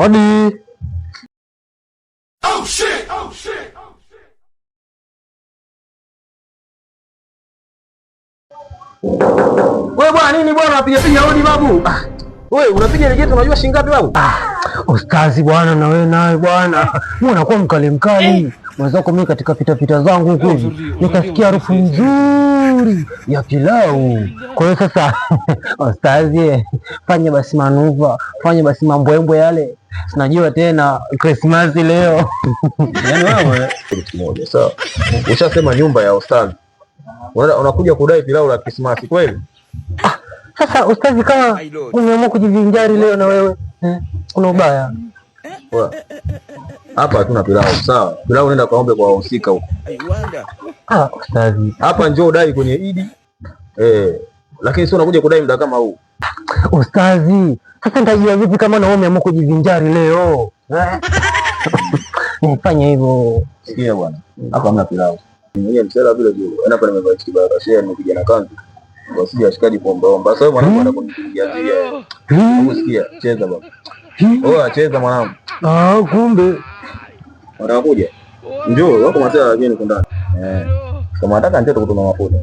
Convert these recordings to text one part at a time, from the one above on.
Hodi. Oh shit! Oh shit! Wewe bwana nini bwana unapiga hodi babu? Wewe unapiga ile geti unajua shilingi ngapi babu? Ustazi bwana na wewe naye bwana. Wewe unakuwa mkali. Mwenzako mimi katika pita zangu huko nikasikia harufu nzuri ya pilau. Kwa hiyo sasa ustazi fanya basi manuva, fanya basi mambwembwe yale. Sinajua tena Christmas leo. Yaani wewe kitu kimoja sawa. Ushasema nyumba ya ustazi. Unakuja kudai pilau la Christmas kweli? Sasa ustazi kama umeamua kujivinjari leo na wewe kuna ubaya. Hapa hatuna pilau sawa. Pilau nenda kaombe kwa wahusika huko. Ustazi. Hapa njoo dai kwenye Idi. Lakini sio unakuja kudai muda kama huu. Ustazi, sasa nitajua vipi kama na wewe umeamua kujivinjari leo? Nifanye hivyo. Sikia bwana. Hapa hamna pilau. Mwenye msela vile vile. Hapa nimevaa kibaya share nimekuja na kanzu. Wasije ashikaji pomba. Sasa wewe mwanangu anakupigia tia. Usikia, cheza baba. Oa cheza mwanangu. Kumbe. Wanakuja. Njoo, wako masela wageni huko ndani. Kama nataka nje tukutuma mafuta.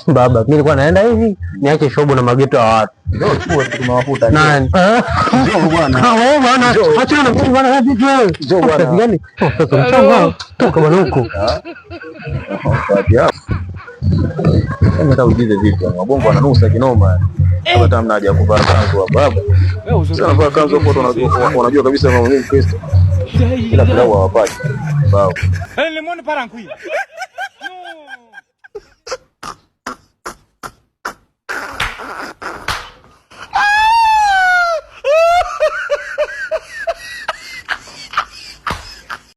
Baba, mimi nilikuwa naenda hivi, niache shobo na mageto ya watu. Njoo chukua tukutuma mafuta. Nani? Njoo bwana. Wewe bwana, acha na mimi bwana hadi wewe. Njoo bwana. Gani? Sasa mchanga. Toka bwana huko. Hata ujize vipi? Mabongo ananusa kinoma. Hata hamna haja ya kuvaa kanzu hapa baba. Sasa unavaa kanzu hapo unajua kabisa kama mimi Kristo. Ila pilau hawapati. Sawa. Lemoni parankui.